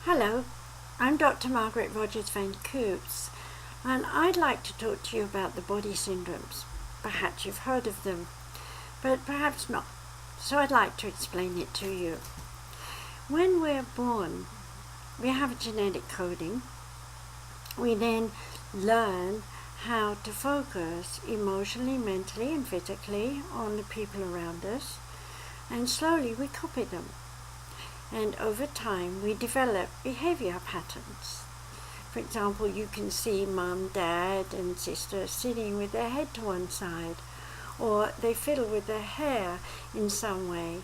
Hello, I'm Dr. Margaret Van Coops, and I'd like to talk to you about the body syndromes. Perhaps you've heard of them, but perhaps not. So I'd like to explain it to you. When we're born, we have a genetic coding. We then learn how to focus emotionally, mentally, and physically on the people around us, and slowly we copy them. And over time we develop behavior patterns. For example, you can see mum, dad and sister sitting with their head to one side, or they fiddle with their hair in some way.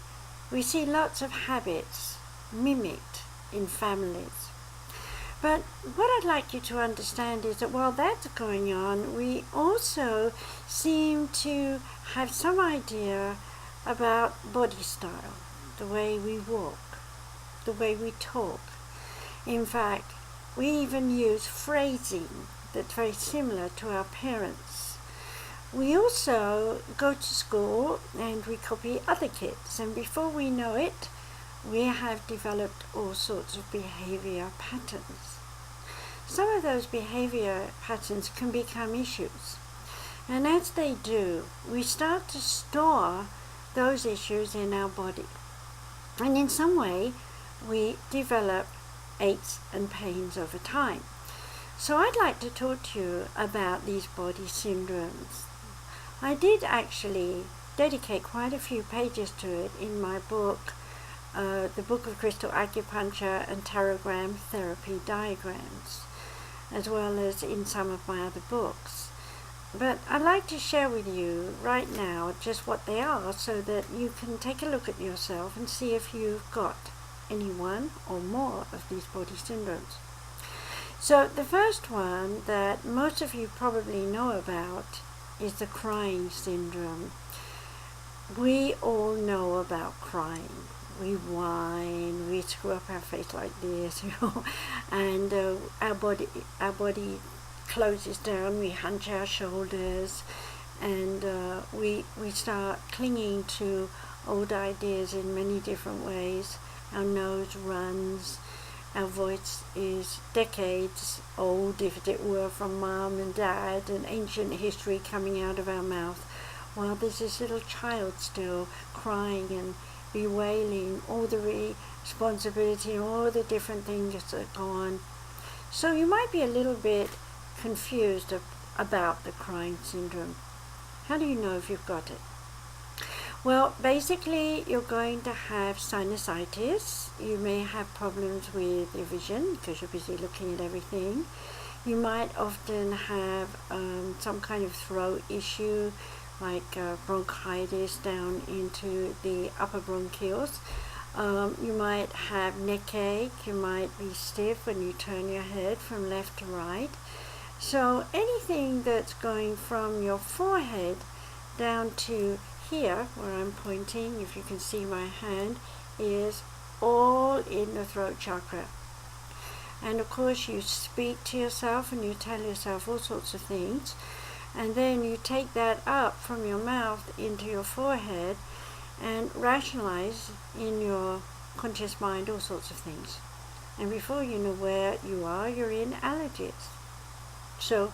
We see lots of habits mimicked in families. But what I'd like you to understand is that while that's going on, we also seem to have some idea about body style, the way we walk, the way we talk. In fact, we even use phrasing that's very similar to our parents. We also go to school and we copy other kids, and before we know it, we have developed all sorts of behavior patterns. Some of those behavior patterns can become issues, and as they do, we start to store those issues in our body, and in some way we develop aches and pains over time. So I'd like to talk to you about these body syndromes. I did actually dedicate quite a few pages to it in my book, the Book of Crystal Acupuncture and Tarogram Therapy Diagrams, as well as in some of my other books. But I'd like to share with you right now just what they are, so that you can take a look at yourself and see if you've got any one or more of these body syndromes. So the first one that most of you probably know about is the crying syndrome. We all know about crying. We whine, we screw up our face like this, and our body closes down, we hunch our shoulders, and we start clinging to old ideas in many different ways. Our nose runs, our voice is decades old, if it were, from mom and dad, and ancient history coming out of our mouth, while there's this little child still crying and bewailing all the responsibility and all the different things that go on. So you might be a little bit confused about the crying syndrome. How do you know if you've got it? Well, basically you're going to have sinusitis. You may have problems with your vision because you're busy looking at everything. You might often have some kind of throat issue, like bronchitis down into the upper bronchioles. You might have neck ache. You might be stiff when you turn your head from left to right. So anything that's going from your forehead down to here, where I'm pointing, if you can see my hand, is all in the throat chakra. And of course you speak to yourself and you tell yourself all sorts of things, and then you take that up from your mouth into your forehead and rationalize in your conscious mind all sorts of things. And before you know where you are, you're in allergies. So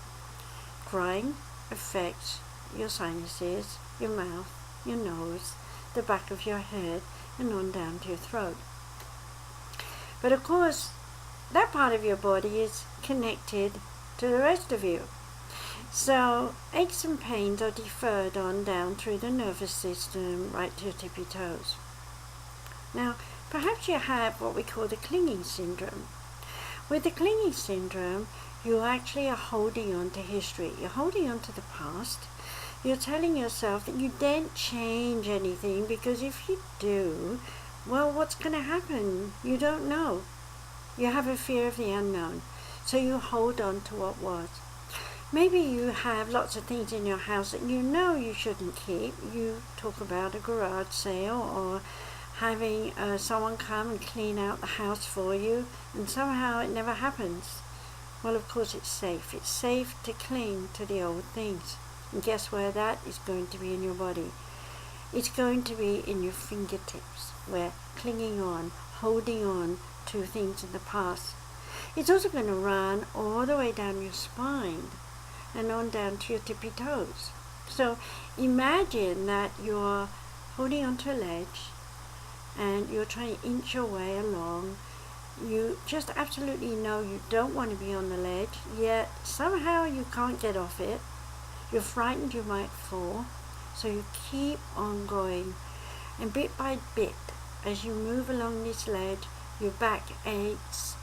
crying affects your sinuses, your mouth, your nose, the back of your head, and on down to your throat. But of course, that part of your body is connected to the rest of you. So aches and pains are deferred on down through the nervous system right to your tippy toes. Now, perhaps you have what we call the clinging syndrome. With the clinging syndrome, you actually are holding on to history. You're holding on to the past. You're telling yourself that you daren't change anything, because if you do, well, what's going to happen? You don't know. You have a fear of the unknown. So you hold on to what was. Maybe you have lots of things in your house that you know you shouldn't keep. You talk about a garage sale, or having someone come and clean out the house for you, and somehow it never happens. Well, of course it's safe. It's safe to cling to the old things. And guess where that is going to be in your body? It's going to be in your fingertips, where clinging on, holding on to things in the past. It's also going to run all the way down your spine and on down to your tippy toes. So imagine that you're holding onto a ledge and you're trying to inch your way along. You just absolutely know you don't want to be on the ledge, yet somehow you can't get off it. You're frightened you might fall, so you keep on going. And bit by bit, as you move along this ledge, your back aches,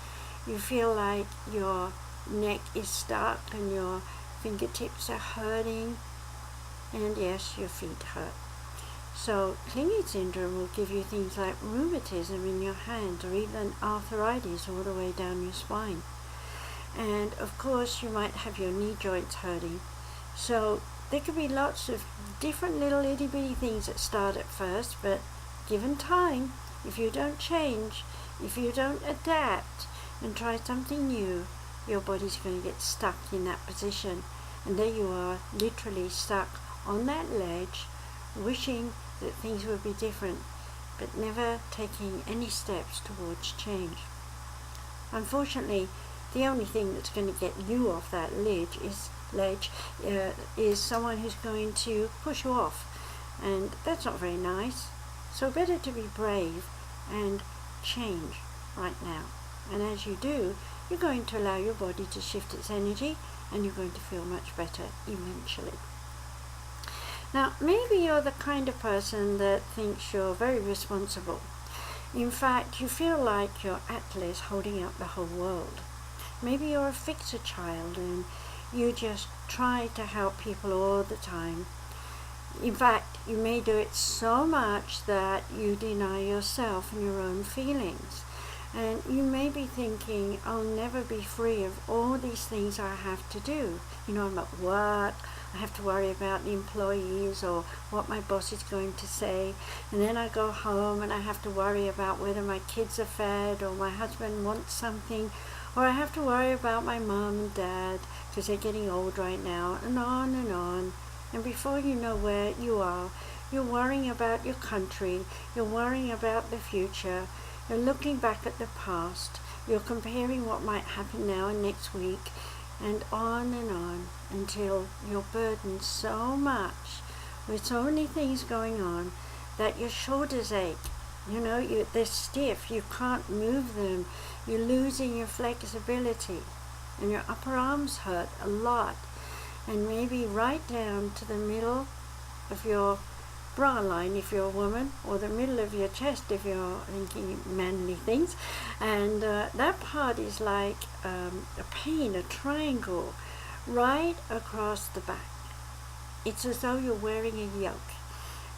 you feel like your neck is stuck and your fingertips are hurting, and yes, your feet hurt. So clinging syndrome will give you things like rheumatism in your hands or even arthritis all the way down your spine. And of course you might have your knee joints hurting. So there could be lots of different little itty bitty things that start at first, but given time, if you don't change, if you don't adapt and try something new, your body's going to get stuck in that position. And there you are, literally stuck on that ledge, wishing that things would be different, but never taking any steps towards change. Unfortunately, the only thing that's going to get you off that ledge is someone who's going to push you off, and that's not very nice. So better to be brave and change right now. And as you do, you're going to allow your body to shift its energy, and you're going to feel much better eventually. Now, maybe you're the kind of person that thinks you're very responsible. In fact, you feel like you're Atlas holding up the whole world. Maybe you're a fixer child and you just try to help people all the time. In fact, you may do it so much that you deny yourself and your own feelings. And you may be thinking, I'll never be free of all these things I have to do. I'm at work, I have to worry about the employees or what my boss is going to say. And then I go home and I have to worry about whether my kids are fed or my husband wants something. Or I have to worry about my mom and dad because they're getting old right now, and on and on. And before you know where you are, you're worrying about your country, you're worrying about the future, you're looking back at the past, you're comparing what might happen now and next week, and on until you're burdened so much with so many things going on that your shoulders ache. They're stiff, you can't move them, you're losing your flexibility, and your upper arms hurt a lot, and maybe right down to the middle of your bra line if you're a woman, or the middle of your chest if you're thinking manly things, and that part is like a pain, a triangle right across the back. It's as though you're wearing a yoke,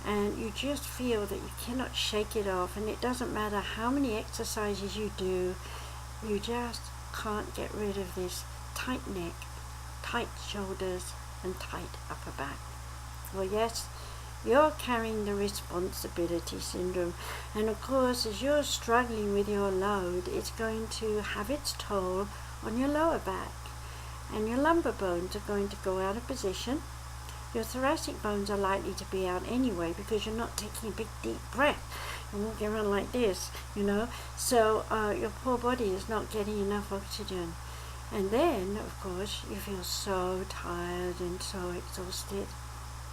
and you just feel that you cannot shake it off, and it doesn't matter how many exercises you do, you just can't get rid of this tight neck, tight shoulders, and tight upper back. Well, yes, you're carrying the responsibility syndrome, and of course, as you're struggling with your load, it's going to have its toll on your lower back, and your lumbar bones are going to go out of position. Your thoracic bones are likely to be out anyway because you're not taking a big deep breath and walking around like this, so your poor body is not getting enough oxygen. And then, of course, you feel so tired and so exhausted.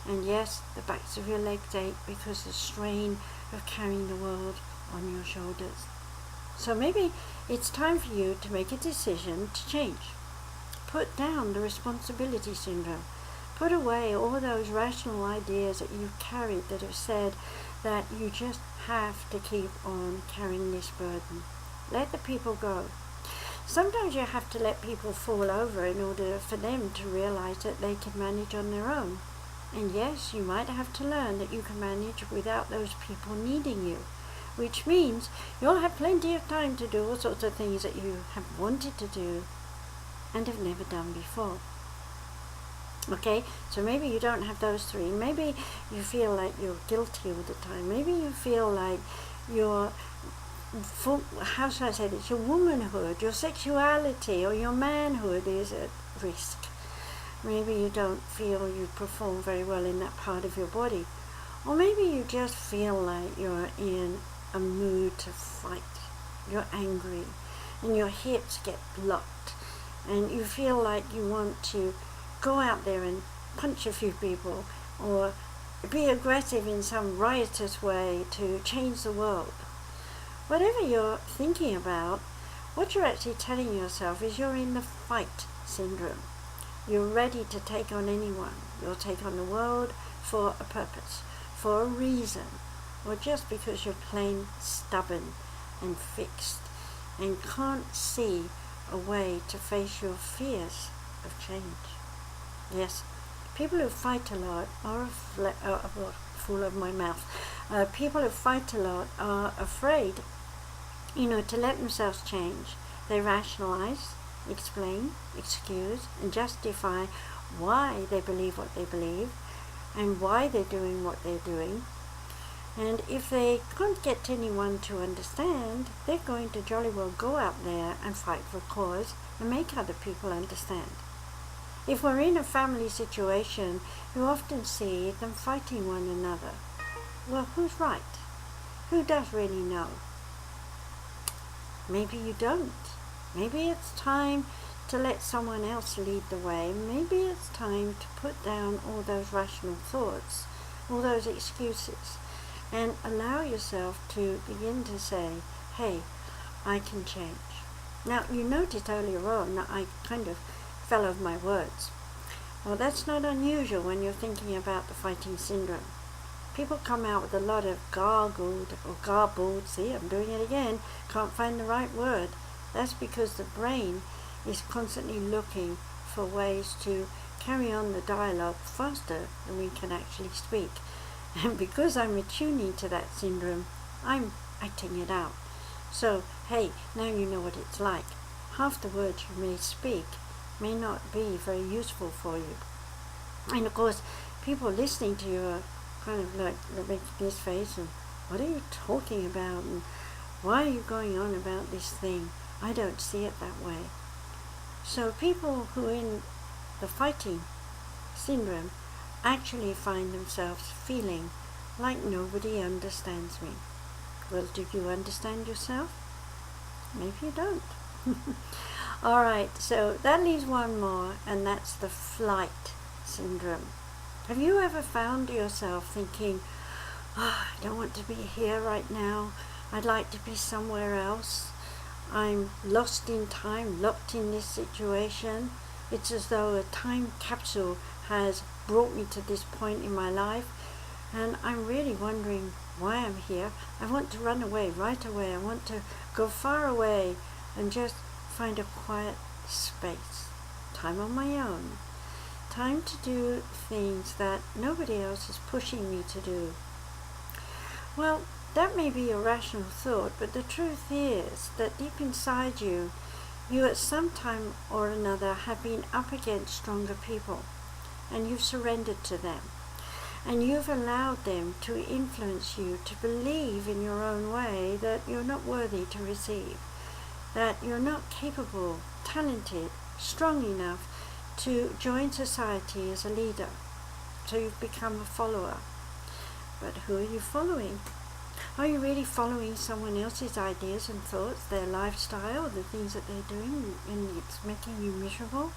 And yes, the backs of your legs ache because of the strain of carrying the world on your shoulders. So maybe it's time for you to make a decision to change. Put down the responsibility syndrome. Put away all those rational ideas that you've carried that have said that you just have to keep on carrying this burden. Let the people go. Sometimes you have to let people fall over in order for them to realize that they can manage on their own. And yes, you might have to learn that you can manage without those people needing you, which means you'll have plenty of time to do all sorts of things that you have wanted to do and have never done before. Okay, so maybe you don't have those three. Maybe you feel like you're guilty all the time. Maybe you feel like your your womanhood, your sexuality, or your manhood is at risk. Maybe you don't feel you perform very well in that part of your body. Or maybe you just feel like you're in a mood to fight. You're angry and your hips get blocked and you feel like you want to go out there and punch a few people or be aggressive in some riotous way to change the world. Whatever you're thinking about, what you're actually telling yourself is you're in the fight syndrome. You're ready to take on anyone. You'll take on the world for a purpose, for a reason, or just because you're plain stubborn and fixed and can't see a way to face your fears of change. Yes, people who fight a lot are full of my mouth. People who fight a lot are afraid, to let themselves change. They rationalize, explain, excuse, and justify why they believe what they believe and why they're doing what they're doing. And if they can't get anyone to understand, they're going to jolly well go out there and fight for a cause and make other people understand. If we're in a family situation, you often see them fighting one another. Well, who's right? Who does really know? Maybe you don't. Maybe it's time to let someone else lead the way. Maybe it's time to put down all those rational thoughts, all those excuses, and allow yourself to begin to say, hey, I can change. Now, you noticed earlier on that I kind of fell over my words. Well, that's not unusual when you're thinking about the fighting syndrome. People come out with a lot of garbled, see, I'm doing it again, can't find the right word. That's because the brain is constantly looking for ways to carry on the dialogue faster than we can actually speak. And because I'm attuning to that syndrome, I'm acting it out. So, hey, now you know what it's like. Half the words you may speak may not be very useful for you. And of course, people listening to you are kind of like making this face and, what are you talking about? And why are you going on about this thing? I don't see it that way. So people who are in the fighting syndrome actually find themselves feeling like nobody understands me. Well, do you understand yourself? Maybe you don't. Alright, so that leaves one more, and that's the flight syndrome. Have you ever found yourself thinking, I don't want to be here right now, I'd like to be somewhere else, I'm lost in time, locked in this situation, it's as though a time capsule has brought me to this point in my life, and I'm really wondering why I'm here. I want to run away right away, I want to go far away and just find a quiet space, time on my own, time to do things that nobody else is pushing me to do. Well, that may be a rational thought, but the truth is that deep inside you, you at some time or another have been up against stronger people, and you've surrendered to them, and you've allowed them to influence you to believe in your own way that you're not worthy to receive, that you're not capable, talented, strong enough to join society as a leader. So you've become a follower. But who are you following? Are you really following someone else's ideas and thoughts, their lifestyle, the things that they're doing, and it's making you miserable?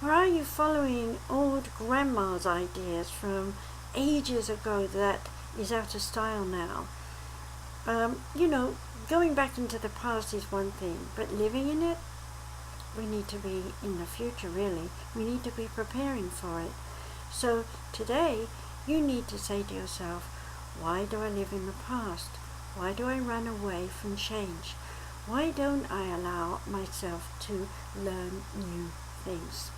Or are you following old grandma's ideas from ages ago that is out of style now? Going back into the past is one thing, but living in it, we need to be in the future, really. We need to be preparing for it. So today, you need to say to yourself, why do I live in the past? Why do I run away from change? Why don't I allow myself to learn new things?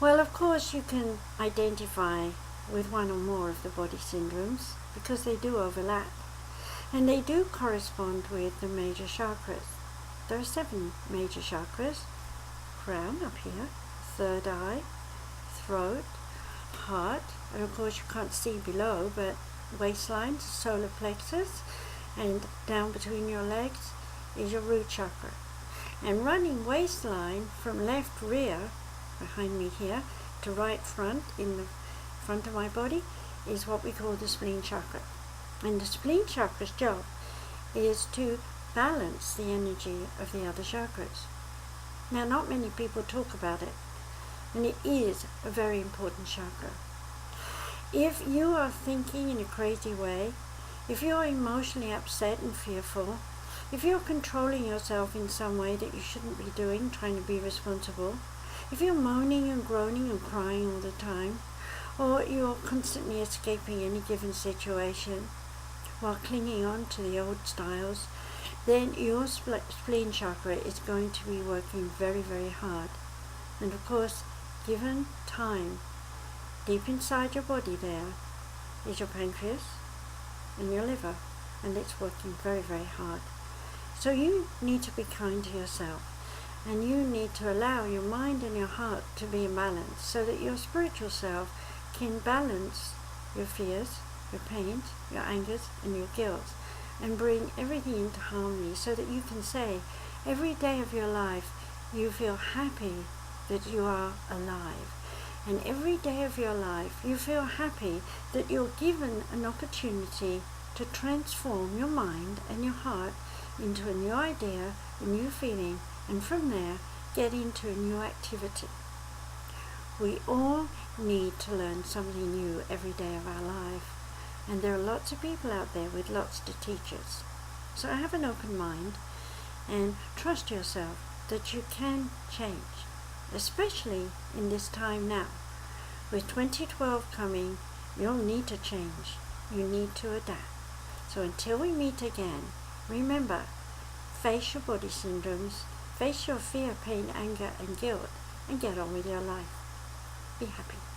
Well, of course, you can identify with one or more of the body syndromes because they do overlap. And they do correspond with the major chakras. There are 7 major chakras: crown up here, third eye, throat, heart, and of course you can't see below, but waistline, solar plexus, and down between your legs is your root chakra. And running waistline from left rear, behind me here, to right front, in the front of my body, is what we call the spleen chakra. And the spleen chakra's job is to balance the energy of the other chakras. Now, not many people talk about it, and it is a very important chakra. If you are thinking in a crazy way, if you're emotionally upset and fearful, if you're controlling yourself in some way that you shouldn't be doing, trying to be responsible, if you're moaning and groaning and crying all the time, or you're constantly escaping any given situation while clinging on to the old styles, then your spleen chakra is going to be working very, very hard. And of course, given time, deep inside your body there is your pancreas and your liver, and it's working very, very hard. So you need to be kind to yourself, and you need to allow your mind and your heart to be in balance so that your spiritual self can balance your fears, your pains, your angers, and your guilt, and bring everything into harmony so that you can say every day of your life you feel happy that you are alive. And every day of your life you feel happy that you're given an opportunity to transform your mind and your heart into a new idea, a new feeling, and from there get into a new activity. We all need to learn something new every day of our life, and there are lots of people out there with lots to teach us. So have an open mind and trust yourself that you can change, especially in this time now. With 2012 coming, you'll need to change. You need to adapt. So until we meet again, remember, face your body syndromes, face your fear, pain, anger, and guilt, and get on with your life. Be happy.